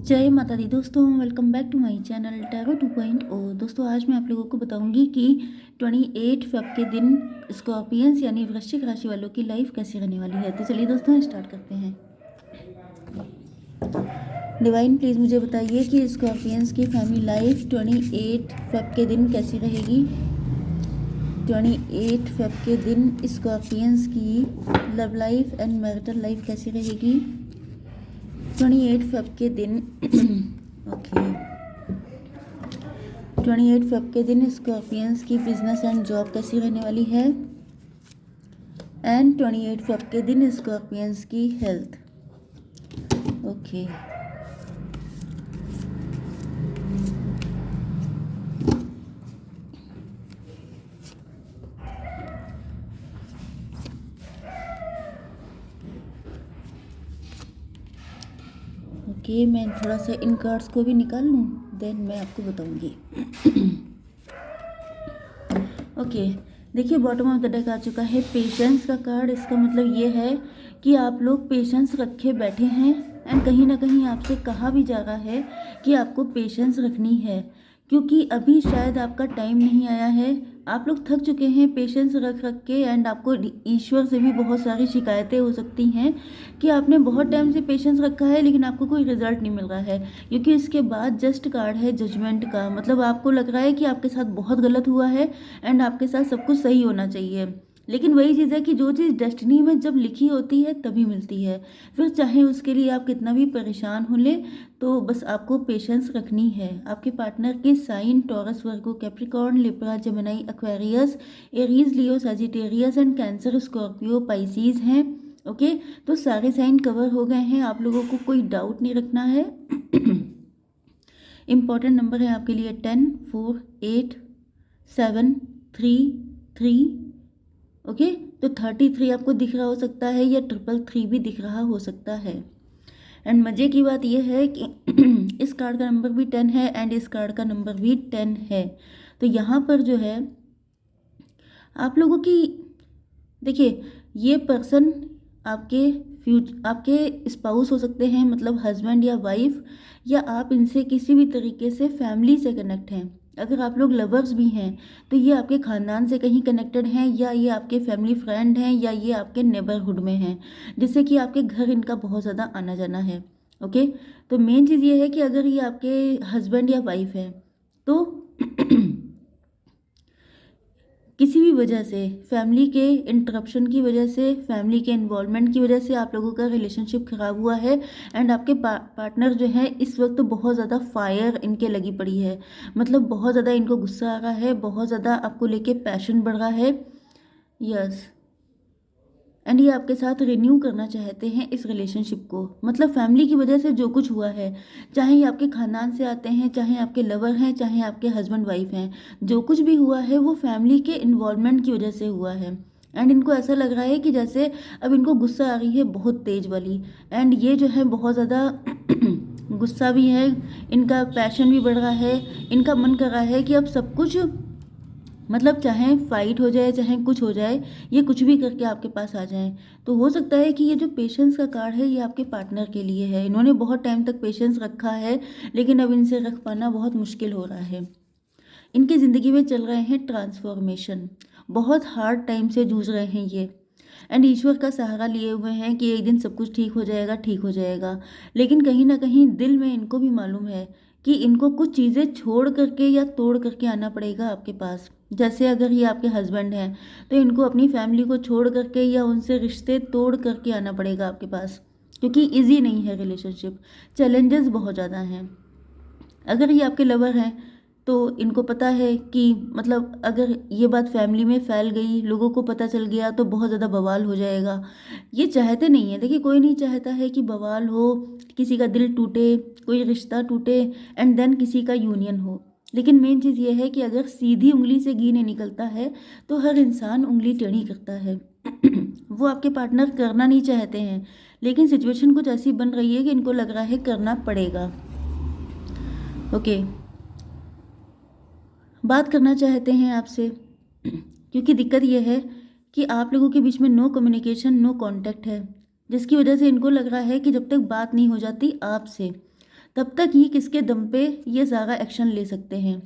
जय माता दी दोस्तों, welcome back to my channel tarot 2.0। दोस्तों आज मैं आप लोगों को बताऊंगी कि 28 फेब के दिन स्कॉर्पियंस यानी वृश्चिक राशि वालों की लाइफ कैसी रहने वाली है। तो चलिए दोस्तों स्टार्ट करते हैं। डिवाइन प्लीज़ मुझे बताइए कि स्कॉर्पियंस की फैमिली लाइफ 28 फेब के दिन कैसी रहेगी। 28 फेब के दिन स्कॉर्पियंस की love life and marital life कैसी रहेगी। 28 फेब के दिन ओके 28 फेब के दिन स्कॉर्पियंस की बिजनेस एंड जॉब कैसी रहने वाली है। एंड 28 फेब के दिन स्कॉर्पियंस की हेल्थ। ओके ओके मैं थोड़ा सा इन कार्ड्स को भी निकाल लूँ, देन मैं आपको बताऊंगी। ओके देखिए, बॉटम ऑफ द डेक आ चुका है पेशेंस का कार्ड। इसका मतलब ये है कि आप लोग पेशेंस रखे बैठे हैं एंड कहीं ना कहीं आपसे कहा भी जा रहा है कि आपको पेशेंस रखनी है, क्योंकि अभी शायद आपका टाइम नहीं आया है। आप लोग थक चुके हैं पेशेंस रख रख के एंड आपको ईश्वर से भी बहुत सारी शिकायतें हो सकती हैं कि आपने बहुत टाइम से पेशेंस रखा है लेकिन आपको कोई रिजल्ट नहीं मिल रहा है। क्योंकि इसके बाद जस्ट कार्ड है जजमेंट का, मतलब आपको लग रहा है कि आपके साथ बहुत गलत हुआ है एंड आपके साथ सब कुछ सही होना चाहिए। लेकिन वही चीज़ है कि जो चीज़ डेस्टिनी में जब लिखी होती है तभी मिलती है, फिर चाहे उसके लिए आप कितना भी परेशान हो ले, तो बस आपको पेशेंस रखनी है। आपके पार्टनर के sign Taurus, Virgo, Capricorn, Libra, Gemini, Aquarius, Aries, Leo, Sagittarius and Cancer, Scorpio, Pisces हैं। ओके तो सारे साइन कवर हो गए हैं, आप लोगों को कोई डाउट नहीं रखना है। इम्पॉर्टेंट नंबर है आपके लिए 10, 4, 8, 7, 3, 3। ओके तो 33 आपको दिख रहा हो सकता है या 333 भी दिख रहा हो सकता है। एंड मज़े की बात यह है कि इस कार्ड का नंबर भी 10 है एंड इस कार्ड का नंबर भी 10 है। तो यहाँ पर जो है आप लोगों की, देखिए, ये पर्सन आपके स्पाउस हो सकते हैं, मतलब हस्बैंड या वाइफ, या आप इनसे किसी भी तरीके से फैमिली से कनेक्ट हैं। अगर आप लोग लवर्स भी हैं तो ये आपके ख़ानदान से कहीं कनेक्टेड हैं, या ये आपके फैमिली फ्रेंड हैं, या ये आपके नेबरहुड में हैं, जिससे कि आपके घर इनका बहुत ज़्यादा आना जाना है। ओके तो मेन चीज़ ये है कि अगर ये आपके हस्बैंड या वाइफ है तो किसी भी वजह से, फैमिली के इंटरप्शन की वजह से, फैमिली के इन्वॉल्वमेंट की वजह से आप लोगों का रिलेशनशिप ख़राब हुआ है एंड आपके पार्टनर जो है इस वक्त बहुत ज़्यादा फायर इनके लगी पड़ी है, मतलब बहुत ज़्यादा इनको गुस्सा आ रहा है, बहुत ज़्यादा आपको लेके पैशन बढ़ रहा है। यस एंड ये आपके साथ रिन्यू करना चाहते हैं इस रिलेशनशिप को, मतलब फैमिली की वजह से जो कुछ हुआ है, चाहे ये आपके खानदान से आते हैं, चाहे आपके लवर हैं, चाहे आपके हस्बैंड वाइफ हैं, जो कुछ भी हुआ है वो फैमिली के इन्वॉल्वमेंट की वजह से हुआ है। एंड इनको ऐसा लग रहा है कि जैसे अब इनको गुस्सा आ रही है बहुत तेज वाली, एंड ये जो है बहुत ज़्यादा गुस्सा भी है, इनका पैशन भी बढ़ रहा है, इनका मन कर रहा है कि अब सब कुछ, मतलब चाहे फाइट हो जाए चाहे कुछ हो जाए, ये कुछ भी करके आपके पास आ जाएं। तो हो सकता है कि ये जो पेशेंस का कार्ड है ये आपके पार्टनर के लिए है। इन्होंने बहुत टाइम तक पेशेंस रखा है लेकिन अब इनसे रख पाना बहुत मुश्किल हो रहा है। इनकी ज़िंदगी में चल रहे हैं ट्रांसफॉर्मेशन, बहुत हार्ड टाइम से जूझ रहे हैं ये, एंड ईश्वर का सहारा लिए हुए हैं कि एक दिन सब कुछ ठीक हो जाएगा, ठीक हो जाएगा। लेकिन कहीं ना कहीं दिल में इनको भी मालूम है कि इनको कुछ चीज़ें छोड़ करके या तोड़ करके आना पड़ेगा आपके पास। जैसे अगर ये आपके हस्बैंड हैं तो इनको अपनी फैमिली को छोड़ करके या उनसे रिश्ते तोड़ करके आना पड़ेगा आपके पास, क्योंकि इजी नहीं है रिलेशनशिप, चैलेंजेस बहुत ज़्यादा हैं। अगर ये आपके लवर हैं तो इनको पता है कि, मतलब अगर ये बात फैमिली में फैल गई, लोगों को पता चल गया तो बहुत ज़्यादा बवाल हो जाएगा। ये चाहते नहीं है, देखिए कोई नहीं चाहता है कि बवाल हो, किसी का दिल टूटे, कोई रिश्ता टूटे एंड देन किसी का यूनियन हो। लेकिन मेन चीज़ ये है कि अगर सीधी उंगली से घी नहीं निकलता है तो हर इंसान उंगली टेढ़ी करता है। वो आपके पार्टनर करना नहीं चाहते हैं लेकिन सिचुएशन कुछ ऐसी बन रही है कि इनको लग रहा है करना पड़ेगा। ओके बात करना चाहते हैं आपसे, क्योंकि दिक्कत यह है कि आप लोगों के बीच में नो कम्युनिकेशन, नो कांटेक्ट है, जिसकी वजह से इनको लग रहा है कि जब तक बात नहीं हो जाती आपसे तब तक ही किसके दम पे ये सारा एक्शन ले सकते हैं।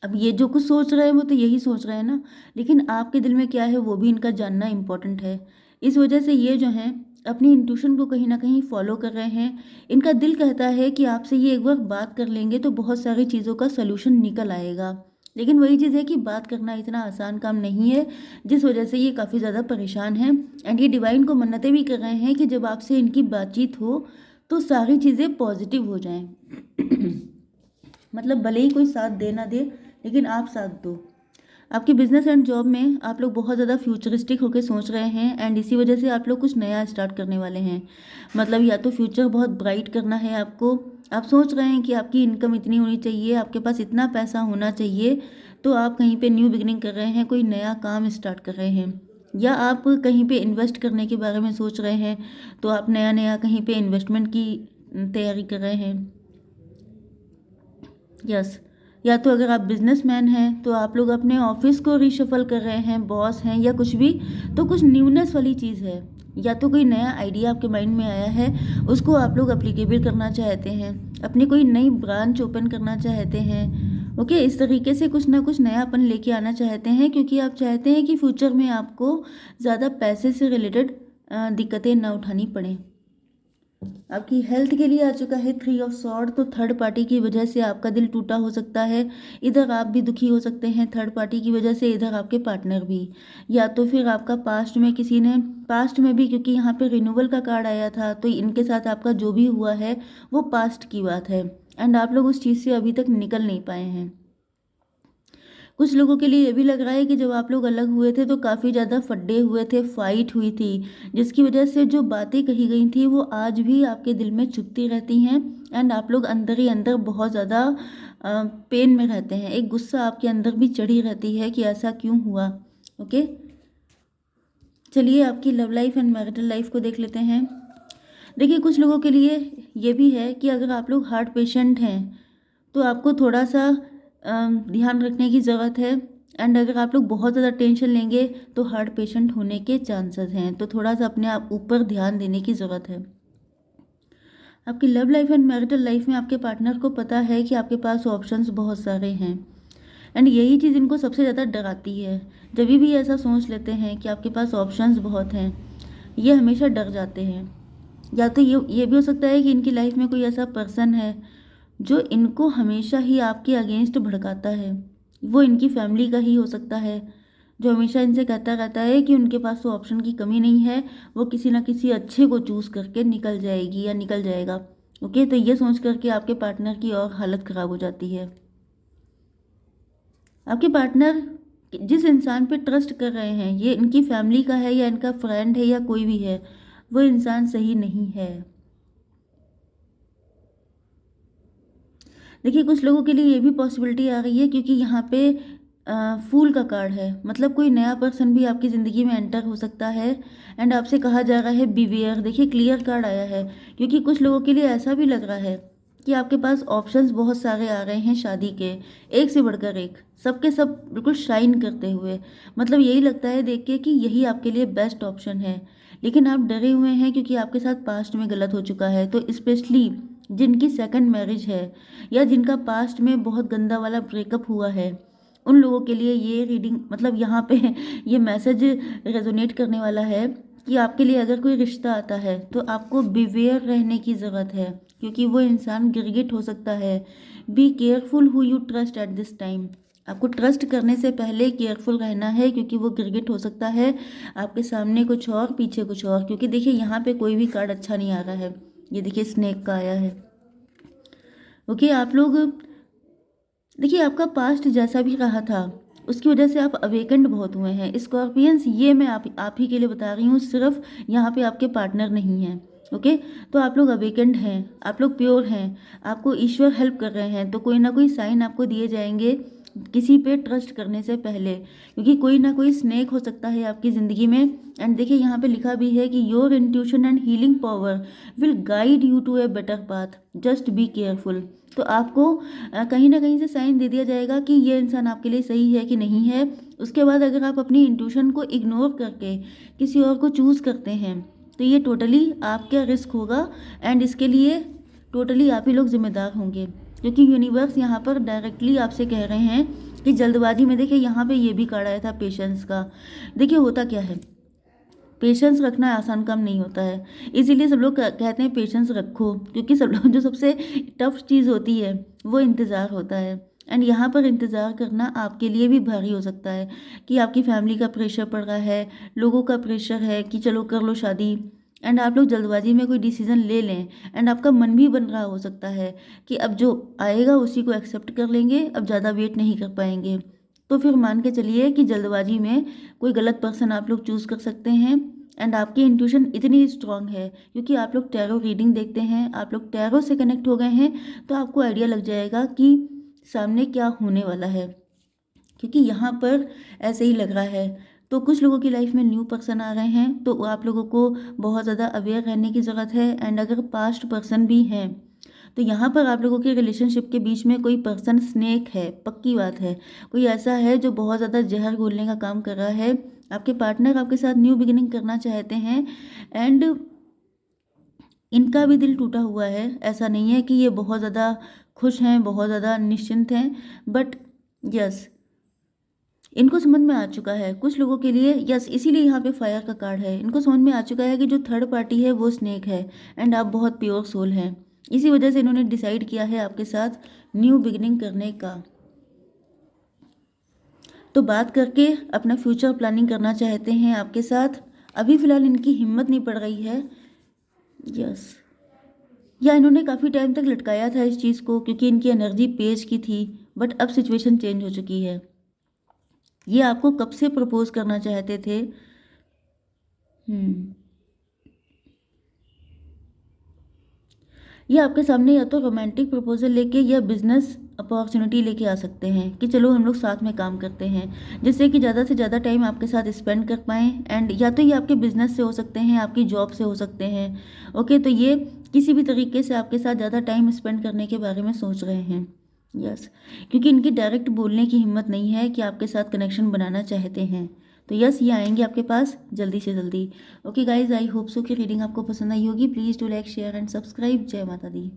अब ये जो कुछ सोच रहे हैं वो तो यही सोच रहे हैं ना, लेकिन आपके दिल में क्या है वो भी इनका जानना इम्पोर्टेंट है। इस वजह से ये जो हैं अपनी इंट्यूशन को कहीं ना कहीं फॉलो कर रहे हैं। इनका दिल कहता है कि आपसे ये एक बार बात कर लेंगे तो बहुत सारी चीज़ों का सलूशन निकल आएगा, लेकिन वही चीज़ है कि बात करना इतना आसान काम नहीं है, जिस वजह से ये काफ़ी ज़्यादा परेशान हैं। एंड ये डिवाइन को मन्नतें भी कर रहे हैं कि जब आपसे इनकी बातचीत हो तो सारी चीज़ें पॉजिटिव हो जाएं। मतलब भले ही कोई साथ दे ना दे, लेकिन आप साथ दो। आपके बिजनेस एंड जॉब में आप लोग बहुत ज़्यादा फ्यूचरिस्टिक होकर सोच रहे हैं, एंड इसी वजह से आप लोग कुछ नया स्टार्ट करने वाले हैं। मतलब या तो फ्यूचर बहुत ब्राइट करना है आपको, आप सोच रहे हैं कि आपकी इनकम इतनी होनी चाहिए, आपके पास इतना पैसा होना चाहिए, तो आप कहीं पे न्यू बिगिनिंग कर रहे हैं, कोई नया काम स्टार्ट कर रहे हैं। या आप कहीं पे इन्वेस्ट करने के बारे में सोच रहे हैं, तो आप नया नया कहीं पे इन्वेस्टमेंट की तैयारी कर रहे हैं। यस, या तो अगर आप बिजनेसमैन हैं तो आप लोग अपने ऑफिस को रिशफल कर रहे हैं, बॉस हैं या कुछ भी, तो कुछ न्यूनेस वाली चीज़ है। या तो कोई नया आइडिया आपके माइंड में आया है, उसको आप लोग अप्लीकेबल करना चाहते हैं, अपनी कोई नई ब्रांच ओपन करना चाहते हैं। ओके, इस तरीके से कुछ ना कुछ नयापन लेके आना चाहते हैं, क्योंकि आप चाहते हैं कि फ्यूचर में आपको ज़्यादा पैसे से रिलेटेड दिक्कतें ना उठानी पड़ें। आपकी हेल्थ के लिए आ चुका है 3 ऑफ सॉर्ड, तो थर्ड पार्टी की वजह से आपका दिल टूटा हो सकता है। इधर आप भी दुखी हो सकते हैं थर्ड पार्टी की वजह से, इधर आपके पार्टनर भी। या तो फिर आपका पास्ट में किसी ने, पास्ट में भी, क्योंकि यहाँ पे रिन्यूअल का कार्ड आया था, तो इनके साथ आपका जो भी हुआ है वो पास्ट की बात है, एंड आप लोग उस चीज़ से अभी तक निकल नहीं पाए हैं। कुछ लोगों के लिए ये भी लग रहा है कि जब आप लोग अलग हुए थे तो काफ़ी ज़्यादा फड्डे हुए थे, फाइट हुई थी, जिसकी वजह से जो बातें कही गई थी वो आज भी आपके दिल में चुभती रहती हैं, एंड आप लोग अंदर ही अंदर बहुत ज़्यादा पेन में रहते हैं। एक गुस्सा आपके अंदर भी चढ़ी रहती है कि ऐसा क्यों हुआ। ओके, चलिए आपकी love life and marital life को देख लेते हैं। देखिए, कुछ लोगों के लिए ये भी है कि अगर आप लोग हार्ट पेशेंट हैं तो आपको थोड़ा सा ध्यान रखने की ज़रूरत है, एंड अगर आप लोग बहुत ज़्यादा टेंशन लेंगे तो हार्ट पेशेंट होने के चांसेस हैं, तो थोड़ा सा अपने आप ऊपर ध्यान देने की ज़रूरत है। आपकी love life and marital life में आपके पार्टनर को पता है कि आपके पास ऑप्शंस बहुत सारे हैं, एंड यही चीज़ इनको सबसे ज़्यादा डराती है। जब भी ऐसा सोच लेते हैं कि आपके पास ऑप्शंस बहुत हैं, ये हमेशा डर जाते हैं। या तो ये भी हो सकता है कि इनकी लाइफ में कोई ऐसा पर्सन है जो इनको हमेशा ही आपके अगेंस्ट भड़काता है। वो इनकी फैमिली का ही हो सकता है, जो हमेशा इनसे कहता रहता है कि उनके पास तो ऑप्शन की कमी नहीं है, वो किसी ना किसी अच्छे को चूज़ करके निकल जाएगी या निकल जाएगा। ओके, तो ये सोच करके आपके पार्टनर की और हालत ख़राब हो जाती है। आपके पार्टनर जिस इंसान पे ट्रस्ट कर रहे हैं, ये इनकी फैमिली का है या इनका फ्रेंड है या कोई भी है, वो इंसान सही नहीं है। देखिए, कुछ लोगों के लिए ये भी पॉसिबिलिटी आ रही है, क्योंकि यहाँ पे फूल का कार्ड है, मतलब कोई नया पर्सन भी आपकी ज़िंदगी में एंटर हो सकता है, एंड आपसे कहा जा रहा है बीवियर। देखिए, क्लियर कार्ड आया है, क्योंकि कुछ लोगों के लिए ऐसा भी लग रहा है कि आपके पास ऑप्शंस बहुत सारे आ रहे हैं शादी के, एक से बढ़कर एक, सबके सब बिल्कुल शाइन करते हुए। मतलब यही लगता है देख के कि यही आपके लिए बेस्ट ऑप्शन है, लेकिन आप डरे हुए हैं क्योंकि आपके साथ पास्ट में गलत हो चुका है। तो स्पेशली जिनकी सेकंड मैरिज है या जिनका पास्ट में बहुत गंदा वाला ब्रेकअप हुआ है, उन लोगों के लिए ये रीडिंग, मतलब यहाँ पे ये मैसेज रेजोनेट करने वाला है कि आपके लिए अगर कोई रिश्ता आता है तो आपको बिवेयर रहने की ज़रूरत है, क्योंकि वो इंसान गिरगिट हो सकता है। Be careful who you trust at this time. आपको ट्रस्ट करने से पहले केयरफुल रहना है, क्योंकि वो गिरगिट हो सकता है, आपके सामने कुछ और पीछे कुछ और। क्योंकि देखिए, यहाँ पे कोई भी कार्ड अच्छा नहीं आ रहा है। ये देखिए, स्नेक का आया है। ओके, आप लोग देखिए, आपका पास्ट जैसा भी रहा था उसकी वजह से आप अवेकेंड बहुत हुए हैं स्कॉर्पियंस। ये मैं आप ही के लिए बता रही हूँ, सिर्फ यहाँ पे आपके पार्टनर नहीं हैं। ओके, तो आप लोग अवेकेंड हैं, आप लोग प्योर हैं, आपको ईश्वर हेल्प कर रहे हैं, तो कोई ना कोई साइन आपको दिए जाएंगे किसी पे ट्रस्ट करने से पहले, क्योंकि कोई ना कोई स्नेक हो सकता है आपकी ज़िंदगी में। एंड देखिए, यहाँ पे लिखा भी है कि your intuition and healing power will guide you to a better path, just be careful. तो आपको कहीं ना कहीं से साइन दे दिया जाएगा कि ये इंसान आपके लिए सही है कि नहीं है। उसके बाद अगर आप अपनी इंट्यूशन को इग्नोर करके किसी और को चूज़ करते हैं तो ये टोटली आपका रिस्क होगा, एंड इसके लिए टोटली आप ही लोग जिम्मेदार होंगे, क्योंकि यूनिवर्स यहाँ पर डायरेक्टली आपसे कह रहे हैं कि जल्दबाजी में, देखिए यहाँ पे ये भी कार्ड आया था पेशेंस का। देखिए होता क्या है, पेशेंस रखना आसान काम नहीं होता है, इसीलिए सब लोग कहते हैं पेशेंस रखो, क्योंकि सब लोग जो सबसे टफ चीज़ होती है वो इंतज़ार होता है। एंड यहाँ पर इंतज़ार करना आपके लिए भी भारी हो सकता है कि आपकी फैमिली का प्रेशर पड़ रहा है, लोगों का प्रेशर है कि चलो कर लो शादी, एंड आप लोग जल्दबाजी में कोई डिसीज़न ले लें, एंड आपका मन भी बन रहा हो सकता है कि अब जो आएगा उसी को एक्सेप्ट कर लेंगे, अब ज़्यादा वेट नहीं कर पाएंगे। तो फिर मान के चलिए कि जल्दबाजी में कोई गलत पर्सन आप लोग चूज़ कर सकते हैं। एंड आपकी इंट्यूशन इतनी स्ट्रांग है क्योंकि आप लोग टैरो रीडिंग देखते हैं, आप लोग टैरो से कनेक्ट हो गए हैं, तो आपको आइडिया लग जाएगा कि सामने क्या होने वाला है, क्योंकि यहाँ पर ऐसे ही लग रहा है। तो कुछ लोगों की लाइफ में न्यू पर्सन आ रहे हैं, तो आप लोगों को बहुत ज़्यादा अवेयर रहने की ज़रूरत है। एंड अगर पास्ट पर्सन भी हैं तो यहाँ पर आप लोगों के रिलेशनशिप के बीच में कोई पर्सन स्नेक है, पक्की बात है। कोई ऐसा है जो बहुत ज़्यादा जहर घोलने का काम कर रहा है। आपके पार्टनर आपके साथ न्यू बिगिनिंग करना चाहते हैं, एंड इनका भी दिल टूटा हुआ है। ऐसा नहीं है कि ये बहुत ज़्यादा खुश हैं, बहुत ज़्यादा निश्चिंत हैं, बट यस, इनको समझ में आ चुका है कुछ लोगों के लिए, यस, इसीलिए यहाँ पे फायर का कार्ड है। इनको समझ में आ चुका है कि जो थर्ड पार्टी है वो स्नेक है, एंड आप बहुत प्योर सोल हैं। इसी वजह से इन्होंने डिसाइड किया है आपके साथ न्यू बिगिनिंग करने का। तो बात करके अपना फ्यूचर प्लानिंग करना चाहते हैं आपके साथ। अभी फ़िलहाल इनकी हिम्मत नहीं पड़ रही है, यस, या इन्होंने काफ़ी टाइम तक लटकाया था इस चीज़ को क्योंकि इनकी एनर्जी पेज की थी, बट अब सिचुएशन चेंज हो चुकी है। ये आपको कब से प्रपोज करना चाहते थे। ये आपके सामने या तो रोमांटिक प्रपोजल लेके या बिजनेस अपॉर्चुनिटी लेके आ सकते हैं कि चलो हम लोग साथ में काम करते हैं, जिससे कि ज़्यादा से ज़्यादा टाइम आपके साथ स्पेंड कर पाएँ। एंड या तो ये आपके बिजनेस से हो सकते हैं, आपकी जॉब से हो सकते हैं। ओके, तो ये किसी भी तरीके से आपके साथ ज़्यादा टाइम स्पेंड करने के बारे में सोच रहे हैं, यस, क्योंकि इनकी डायरेक्ट बोलने की हिम्मत नहीं है कि आपके साथ कनेक्शन बनाना चाहते हैं। तो यस, ये आएंगे आपके पास जल्दी से जल्दी। Okay guys, I hope so कि रीडिंग आपको पसंद आई होगी। Please do like, share and subscribe. जय माता दी।